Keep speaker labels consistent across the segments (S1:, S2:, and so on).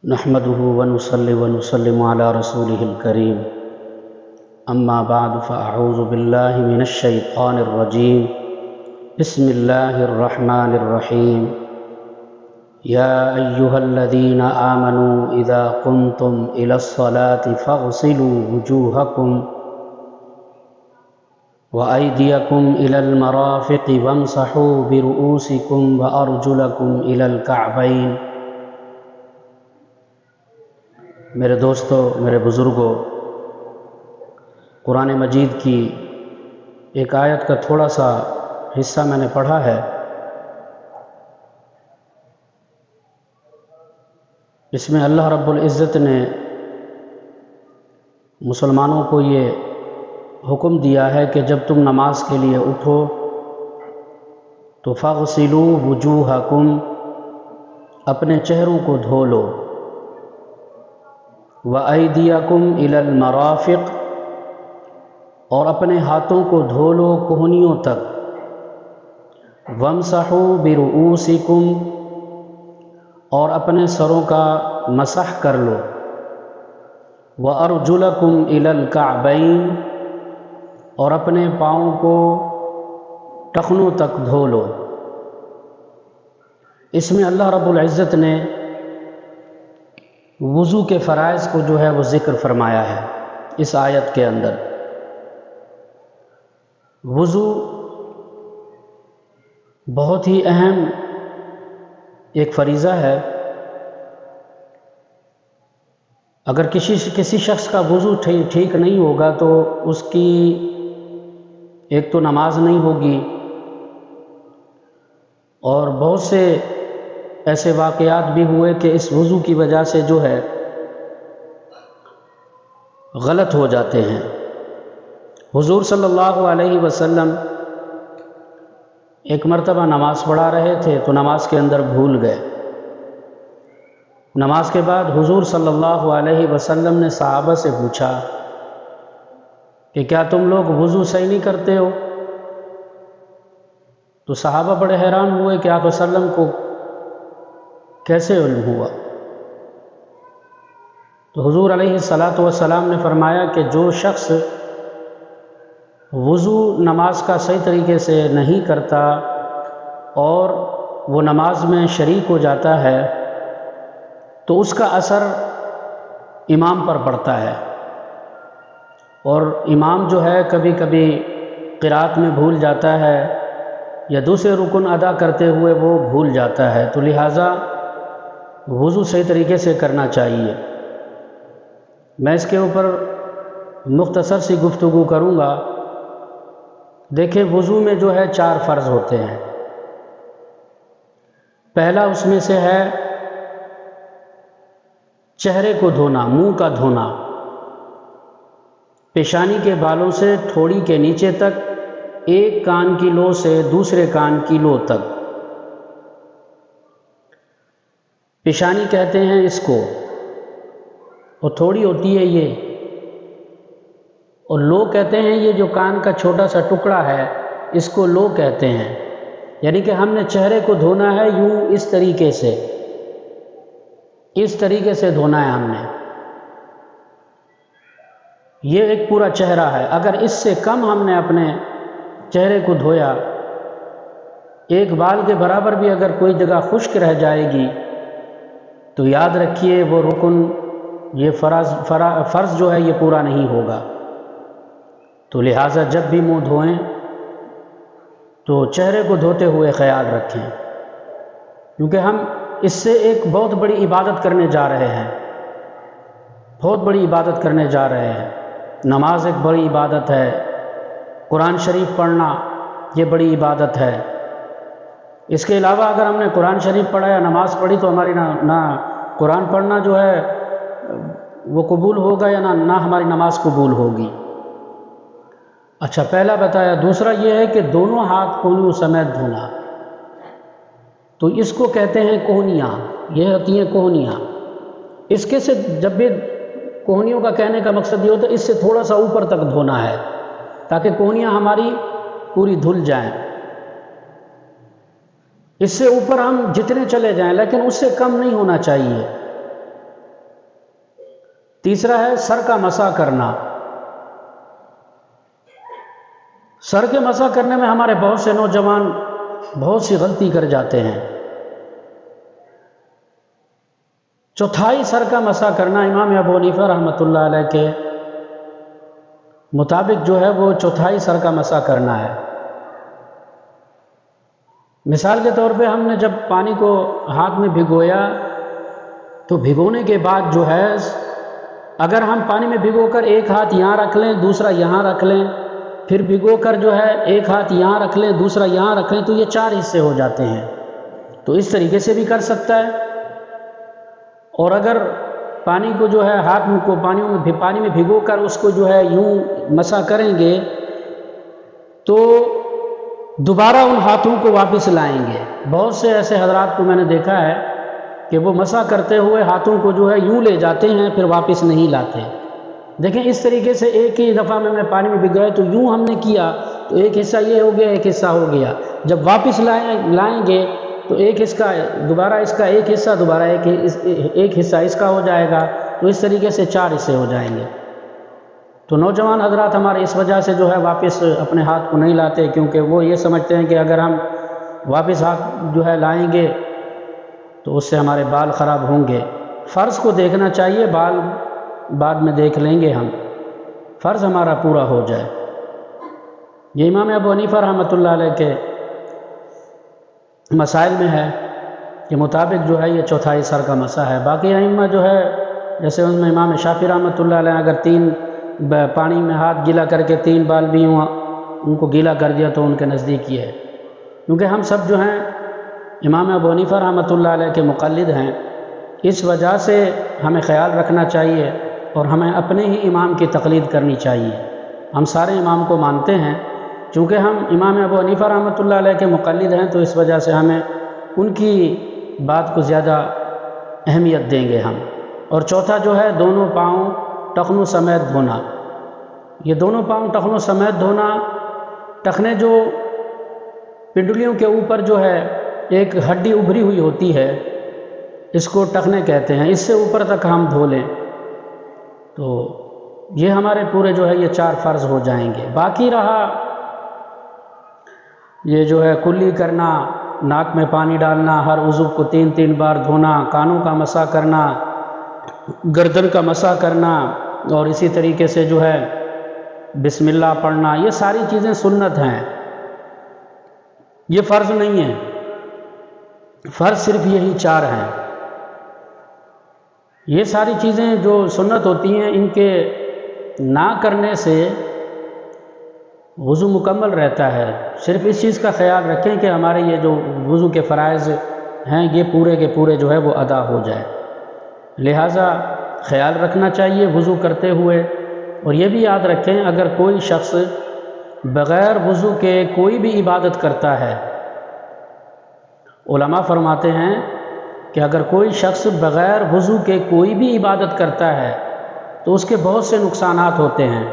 S1: نحمده ونصلي ونسلم على رسوله الكريم اما بعد فاعوذ بالله من الشيطان الرجيم بسم الله الرحمن الرحيم يا ايها الذين آمنوا اذا قمتم الى الصلاة فاغسلوا وجوهكم وأيديكم إلى المرافق وامسحوا برؤوسكم وأرجلكم إلى الكعبين۔ میرے دوستو، میرے بزرگوں، قرآن مجید کی ایک آیت کا تھوڑا سا حصہ میں نے پڑھا ہے۔ اس میں اللہ رب العزت نے مسلمانوں کو یہ حکم دیا ہے کہ جب تم نماز کے لیے اٹھو تو فاغسلوا وجوہکم، اپنے چہروں کو دھو لو، وَأَيْدِيَكُمْ إِلَى الْمَرَافِقِ، اور اپنے ہاتھوں کو دھو لو کوہنیوں تک، وَامْسَحُوا بِرُؤُوسِكُمْ، اور اپنے سروں کا مسح کر لو، وَأَرْجُلَكُمْ إِلَى الْكَعْبَيْنِ، اور اپنے پاؤں کو ٹخنوں تک دھو لو۔ اس میں اللہ رب العزت نے وضو کے فرائض کو جو ہے وہ ذکر فرمایا ہے اس آیت کے اندر۔ وضو بہت ہی اہم ایک فریضہ ہے۔ اگر کسی شخص کا وضو ٹھیک نہیں ہوگا تو اس کی ایک تو نماز نہیں ہوگی، اور بہت سے ایسے واقعات بھی ہوئے کہ اس وضو کی وجہ سے جو ہے غلط ہو جاتے ہیں۔ حضور صلی اللہ علیہ وسلم ایک مرتبہ نماز پڑھا رہے تھے تو نماز کے اندر بھول گئے۔ نماز کے بعد حضور صلی اللہ علیہ وسلم نے صحابہ سے پوچھا کہ کیا تم لوگ وضو صحیح نہیں کرتے ہو؟ تو صحابہ بڑے حیران ہوئے کہ آپ وسلم کو کیسے علم ہوا؟ تو حضور علیہ السلام نے فرمایا کہ جو شخص وضو نماز کا صحیح طریقے سے نہیں کرتا اور وہ نماز میں شریک ہو جاتا ہے تو اس کا اثر امام پر پڑتا ہے، اور امام جو ہے کبھی کبھی قرات میں بھول جاتا ہے یا دوسرے رکن ادا کرتے ہوئے وہ بھول جاتا ہے، تو لہٰذا وضو صحیح طریقے سے کرنا چاہیے۔ میں اس کے اوپر مختصر سی گفتگو کروں گا۔ دیکھیں، وضو میں جو ہے 4 فرض ہوتے ہیں۔ پہلا اس میں سے ہے چہرے کو دھونا، منہ کا دھونا، پیشانی کے بالوں سے ٹھوڑی کے نیچے تک، ایک کان کی لو سے دوسرے کان کی لو تک۔ پیشانی کہتے ہیں اس کو، اور تھوڑی ہوتی ہے یہ، اور لو کہتے ہیں یہ جو کان کا چھوٹا سا ٹکڑا ہے اس کو لو کہتے ہیں۔ یعنی کہ ہم نے چہرے کو دھونا ہے یوں، اس طریقے سے دھونا ہے ہم نے۔ یہ ایک پورا چہرہ ہے۔ اگر اس سے کم ہم نے اپنے چہرے کو دھویا، ایک بال کے برابر بھی اگر کوئی جگہ خشک رہ جائے گی تو یاد رکھیے وہ رکن، یہ فرض جو ہے یہ پورا نہیں ہوگا۔ تو لہٰذا جب بھی منہ دھوئیں تو چہرے کو دھوتے ہوئے خیال رکھیں، کیونکہ ہم اس سے ایک بہت بڑی عبادت کرنے جا رہے ہیں، بہت بڑی عبادت کرنے جا رہے ہیں۔ نماز ایک بڑی عبادت ہے، قرآن شریف پڑھنا یہ بڑی عبادت ہے۔ اس کے علاوہ اگر ہم نے قرآن شریف پڑھا یا نماز پڑھی تو ہماری نہ قرآن پڑھنا جو ہے وہ قبول ہوگا یا نہ ہماری نماز قبول ہوگی۔ اچھا، پہلا بتایا۔ دوسرا یہ ہے کہ دونوں ہاتھ کونیوں سمیت دھونا، تو اس کو کہتے ہیں کوہنیاں، یہ ہوتی ہیں کوہنیاں۔ اس کے سے جب بھی کوہنیوں کا کہنے کا مقصد یہ ہوتا ہے اس سے تھوڑا سا اوپر تک دھونا ہے تاکہ کوہنیاں ہماری پوری دھل جائیں۔ اس سے اوپر ہم جتنے چلے جائیں لیکن اس سے کم نہیں ہونا چاہیے۔ تیسرا ہے سر کا مسح کرنا۔ سر کے مسح کرنے میں ہمارے بہت سے نوجوان بہت سی غلطی کر جاتے ہیں۔ چوتھائی سر کا مسح کرنا امام ابو حنیفہ رحمۃ اللہ علیہ کے مطابق جو ہے وہ چوتھائی سر کا مسح کرنا ہے۔ مثال کے طور پہ ہم نے جب پانی کو ہاتھ میں بھگویا تو بھگونے کے بعد جو ہے اگر ہم پانی میں بھگو کر ایک ہاتھ یہاں رکھ لیں دوسرا یہاں رکھ لیں، پھر بھگو کر جو ہے ایک ہاتھ یہاں رکھ لیں دوسرا یہاں رکھ لیں، تو یہ 4 حصے ہو جاتے ہیں۔ تو اس طریقے سے بھی کر سکتا ہے۔ اور اگر پانی کو جو ہے ہاتھ کو پانی میں بھگو کر اس کو جو ہے یوں مسح کریں گے تو دوبارہ ان ہاتھوں کو واپس لائیں گے۔ بہت سے ایسے حضرات کو میں نے دیکھا ہے کہ وہ مسح کرتے ہوئے ہاتھوں کو جو ہے یوں لے جاتے ہیں پھر واپس نہیں لاتے۔ دیکھیں اس طریقے سے ایک ہی دفعہ میں پانی میں بھگویا تو یوں ہم نے کیا تو ایک حصہ یہ ہو گیا ایک حصہ ہو گیا، جب واپس لائیں گے تو ایک حصہ دوبارہ ایک حصہ اس کا ہو جائے گا، تو اس طریقے سے 4 حصے ہو جائیں گے۔ تو نوجوان حضرات ہمارے اس وجہ سے جو ہے واپس اپنے ہاتھ کو نہیں لاتے، کیونکہ وہ یہ سمجھتے ہیں کہ اگر ہم واپس ہاتھ جو ہے لائیں گے تو اس سے ہمارے بال خراب ہوں گے۔ فرض کو دیکھنا چاہیے، بال بعد میں دیکھ لیں گے، ہم فرض ہمارا پورا ہو جائے۔ یہ امام ابو حنیفہ رحمۃ اللہ علیہ کے مسائل میں ہے کہ مطابق جو ہے یہ چوتھائی سر کا مسح ہے۔ باقی ائمہ جو ہے جیسے ان میں امام شافعی رحمۃ اللہ علیہ اگر 3 پانی میں ہاتھ گیلا کر کے 3 بال بھی ان کو گیلا کر دیا تو ان کے نزدیک یہ ہے، کیونکہ ہم سب جو ہیں امام ابو حنیفہ رحمۃ اللہ علیہ کے مقلد ہیں، اس وجہ سے ہمیں خیال رکھنا چاہیے اور ہمیں اپنے ہی امام کی تقلید کرنی چاہیے۔ ہم سارے امام کو مانتے ہیں، چونکہ ہم امام ابو حنیفہ رحمۃ اللہ علیہ کے مقلد ہیں تو اس وجہ سے ہمیں ان کی بات کو زیادہ اہمیت دیں گے ہم۔ اور چوتھا جو ہے دونوں پاؤں ٹخنوں سمیت دھونا۔ یہ دونوں پاؤں ٹخنوں سمیت دھونا، ٹخنے جو پنڈلیوں کے اوپر جو ہے ایک ہڈی ابھری ہوئی ہوتی ہے اس کو ٹخنے کہتے ہیں، اس سے اوپر تک ہم دھو لیں تو یہ ہمارے پورے جو ہے یہ 4 فرض ہو جائیں گے۔ باقی رہا یہ جو ہے کلی کرنا، ناک میں پانی ڈالنا، ہر عضو کو 3 بار دھونا، کانوں کا مسح کرنا، گردن کا مسح کرنا، اور اسی طریقے سے جو ہے بسم اللہ پڑھنا، یہ ساری چیزیں سنت ہیں، یہ فرض نہیں ہے۔ فرض صرف یہی 4 ہیں۔ یہ ساری چیزیں جو سنت ہوتی ہیں ان کے نہ کرنے سے وضو مکمل رہتا ہے۔ صرف اس چیز کا خیال رکھیں کہ ہمارے یہ جو وضو کے فرائض ہیں یہ پورے کے پورے جو ہے وہ ادا ہو جائے، لہٰذا خیال رکھنا چاہیے وضو کرتے ہوئے۔ اور یہ بھی یاد رکھیں اگر کوئی شخص بغیر وضو کے کوئی بھی عبادت کرتا ہے، علماء فرماتے ہیں کہ اگر کوئی شخص بغیر وضو کے کوئی بھی عبادت کرتا ہے تو اس کے بہت سے نقصانات ہوتے ہیں۔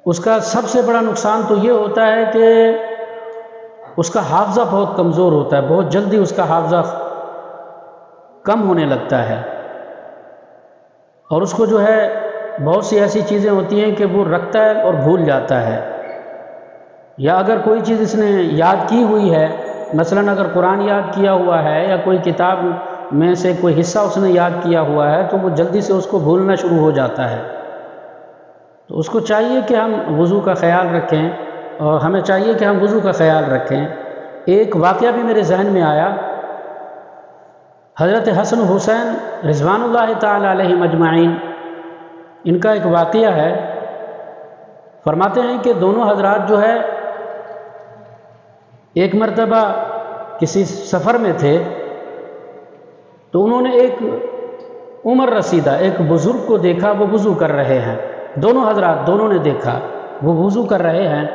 S1: اس کا سب سے بڑا نقصان تو یہ ہوتا ہے کہ اس کا حافظہ بہت کمزور ہوتا ہے، بہت جلدی اس کا حافظہ کم ہونے لگتا ہے، اور اس کو جو ہے بہت سی ایسی چیزیں ہوتی ہیں کہ وہ رکھتا ہے اور بھول جاتا ہے، یا اگر کوئی چیز اس نے یاد کی ہوئی ہے، مثلاً اگر قرآن یاد کیا ہوا ہے یا کوئی کتاب میں سے کوئی حصہ اس نے یاد کیا ہوا ہے تو وہ جلدی سے اس کو بھولنا شروع ہو جاتا ہے۔ تو اس کو چاہیے کہ ہم وضو کا خیال رکھیں، اور ہمیں چاہیے کہ ہم وضو کا خیال رکھیں۔ ایک واقعہ بھی میرے ذہن میں آیا، حضرت حسن حسین رضوان اللہ تعالی علیہ مجمعین، ان کا ایک واقعہ ہے۔ فرماتے ہیں کہ دونوں حضرات جو ہے ایک مرتبہ کسی سفر میں تھے تو انہوں نے ایک عمر رسیدہ ایک بزرگ کو دیکھا، وہ وضو کر رہے ہیں۔ دونوں حضرات دونوں نے دیکھا وہ وضو کر رہے ہیں،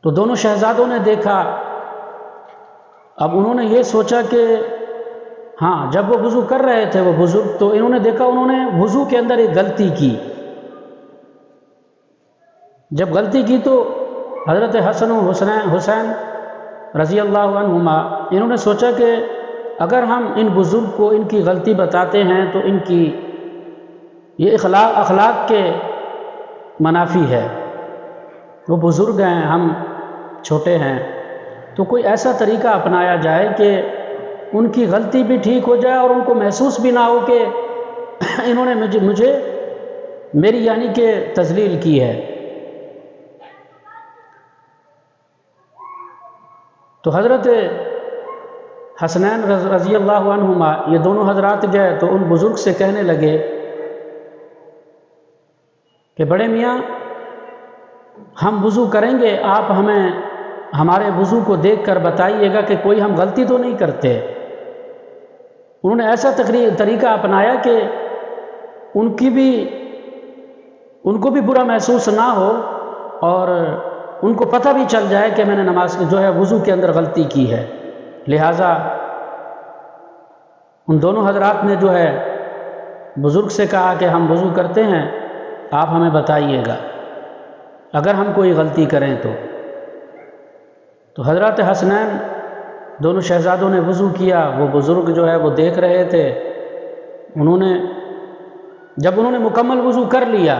S1: تو دونوں شہزادوں نے دیکھا۔ اب انہوں نے یہ سوچا کہ ہاں جب وہ وضو کر رہے تھے وہ بزرگ، تو انہوں نے دیکھا انہوں نے وضو کے اندر ایک غلطی کی۔ جب غلطی کی تو حضرت حسن و حسین رضی اللہ عنہما انہوں نے سوچا کہ اگر ہم ان بزرگ کو ان کی غلطی بتاتے ہیں تو ان کی یہ اخلاق کے منافی ہے. وہ بزرگ ہیں، ہم چھوٹے ہیں، تو کوئی ایسا طریقہ اپنایا جائے کہ ان کی غلطی بھی ٹھیک ہو جائے اور ان کو محسوس بھی نہ ہو کہ انہوں نے مجھے میری یعنی کہ تذلیل کی ہے. تو حضرت حسنین رضی اللہ عنہما یہ دونوں حضرات گئے تو ان بزرگ سے کہنے لگے کہ بڑے میاں ہم وضو کریں گے، آپ ہمیں ہمارے وضو کو دیکھ کر بتائیے گا کہ کوئی ہم غلطی تو نہیں کرتے. انہوں نے ایسا طریقہ اپنایا کہ ان کو بھی برا محسوس نہ ہو اور ان کو پتہ بھی چل جائے کہ میں نے نماز جو ہے وضو کے اندر غلطی کی ہے. لہٰذا ان دونوں حضرات نے جو ہے بزرگ سے کہا کہ ہم وضو کرتے ہیں، آپ ہمیں بتائیے گا اگر ہم کوئی غلطی کریں تو حضرت حسنین دونوں شہزادوں نے وضو کیا. وہ بزرگ جو ہے وہ دیکھ رہے تھے. جب انہوں نے مکمل وضو کر لیا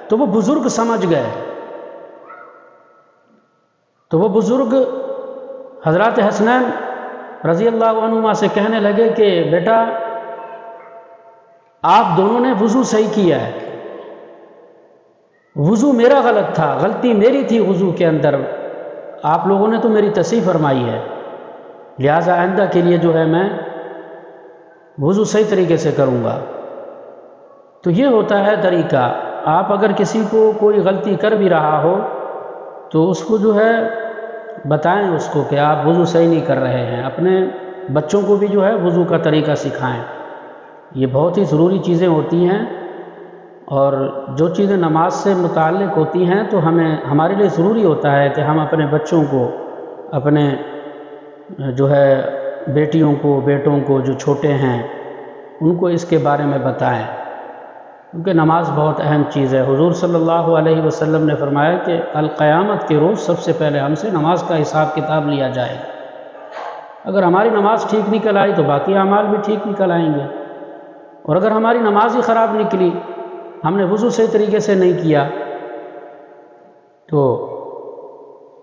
S1: تو وہ بزرگ سمجھ گئے. تو وہ بزرگ حضرت حسنین رضی اللہ عنہما سے کہنے لگے کہ بیٹا آپ دونوں نے وضو صحیح کیا ہے، وضو میرا غلط تھا، غلطی میری تھی وضو کے اندر، آپ لوگوں نے تو میری تصحیح فرمائی ہے، لہٰذا آئندہ کے لیے جو ہے میں وضو صحیح طریقے سے کروں گا. تو یہ ہوتا ہے طریقہ. آپ اگر کسی کو کوئی غلطی کر بھی رہا ہو تو اس کو جو ہے بتائیں اس کو کہ آپ وضو صحیح نہیں کر رہے ہیں. اپنے بچوں کو بھی جو ہے وضو کا طریقہ سکھائیں. یہ بہت ہی ضروری چیزیں ہوتی ہیں اور جو چیزیں نماز سے متعلق ہوتی ہیں تو ہمارے لیے ضروری ہوتا ہے کہ ہم اپنے بچوں کو، اپنے جو ہے بیٹیوں کو، بیٹوں کو جو چھوٹے ہیں ان کو اس کے بارے میں بتائیں، کیونکہ نماز بہت اہم چیز ہے. حضور صلی اللہ علیہ وسلم نے فرمایا کہ القیامت کے روز سب سے پہلے ہم سے نماز کا حساب کتاب لیا جائے گا. اگر ہماری نماز ٹھیک نکل آئی تو باقی اعمال بھی ٹھیک نکل آئیں گے، اور اگر ہماری نماز ہی خراب نکلی، ہم نے وضو صحیح طریقے سے نہیں کیا، تو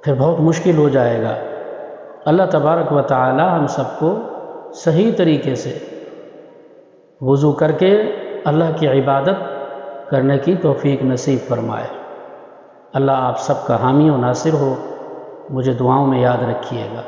S1: پھر بہت مشکل ہو جائے گا. اللہ تبارک و تعالی ہم سب کو صحیح طریقے سے وضو کر کے اللہ کی عبادت کرنے کی توفیق نصیب فرمائے. اللہ آپ سب کا حامی و ناصر ہو. مجھے دعاؤں میں یاد رکھیے گا.